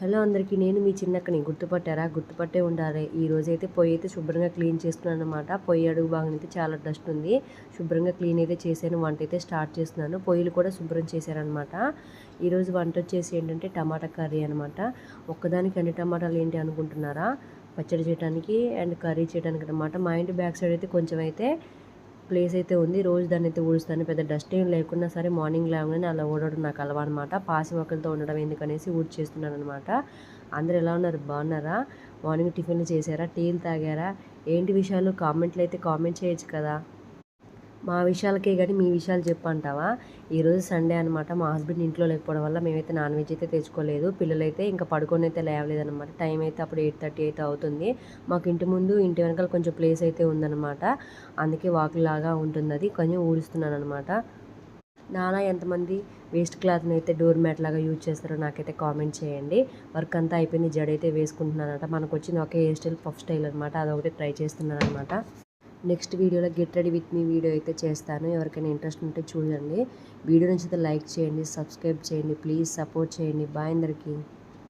Hello అందరికీ, నేను మీ చిన్నక్కని. గుర్తుపట్టారా? గుర్తుపట్టే ఉండాలి. ఈరోజైతే పొయ్యి అయితే శుభ్రంగా క్లీన్ చేసుకున్నాను అనమాట. పొయ్యి అడుగు భాగం అయితే చాలా డస్ట్ ఉంది. శుభ్రంగా క్లీన్ అయితే చేశాను. వంట అయితే స్టార్ట్ చేస్తున్నాను. పొయ్యిలు కూడా శుభ్రం చేశారనమాట. ఈరోజు వంట వచ్చేసి ఏంటంటే టమాటా కర్రీ అనమాట. ఒక్కదానికి అన్ని టమాటాలు ఏంటి అనుకుంటున్నారా? పచ్చడి చేయడానికి అండ్ కర్రీ చేయడానికి అనమాట. మా ఇంటి బ్యాక్ సైడ్ అయితే కొంచెం అయితే ప్లేస్ అయితే ఉంది. రోజు దాన్ని అయితే ఊడుస్తాను. పెద్ద డస్ట్ ఏం లేకున్నా సరే మార్నింగ్ లేవగానే అలా ఊడడం నాకు అలవా అనమాట. పాసి మొక్కలతో ఉండడం ఎందుకనేసి ఊడ్చేస్తున్నాను అనమాట. అందరూ ఎలా ఉన్నారు? బాగున్నారా? మార్నింగ్ టిఫిన్లు చేశారా? టీలు తాగారా? ఏంటి విషయాలు కామెంట్లు అయితే కామెంట్ చేయొచ్చు కదా. మా విషయాలకే కానీ మీ విషయాలు చెప్పంటావా? ఈరోజు సండే అనమాట. మా హస్బెండ్ ఇంట్లో లేకపోవడం వల్ల మేమైతే నాన్ వెజ్ అయితే తెచ్చుకోలేదు. పిల్లలైతే ఇంకా పడుకొని అయితే లేవలేదనమాట. టైం అయితే అప్పుడు 8:30 అయితే అవుతుంది. మాకు ఇంటి ముందు ఇంటి వెనకాల కొంచెం ప్లేస్ అయితే ఉందన్నమాట. అందుకే వాకులాగా ఉంటుంది, అది కొంచెం ఊడుస్తున్నాను అనమాట. నాలా ఎంతమంది వేస్ట్ క్లాత్ని అయితే డోర్ మ్యాట్ లాగా యూజ్ చేస్తారో నాకైతే కామెంట్ చేయండి. వర్క్ అంతా అయిపోయింది. జడైతే వేసుకుంటున్నానట. మనకు వచ్చింది ఒకే హెయిర్ స్టైల్, పఫ్ స్టైల్ అనమాట. అదొకటి ట్రై చేస్తున్నాను అనమాట. నెక్స్ట్ వీడియోలో get ready with me video అయితే చేస్తాను. ఎవరికైనా ఇంట్రెస్ట్ ఉంటే చూడండి. వీడియో నచ్చితే లైక్ చేయండి, సబ్స్క్రైబ్ చేయండి, ప్లీజ్ సపోర్ట్ చేయండి. బాయ్ అందరికీ.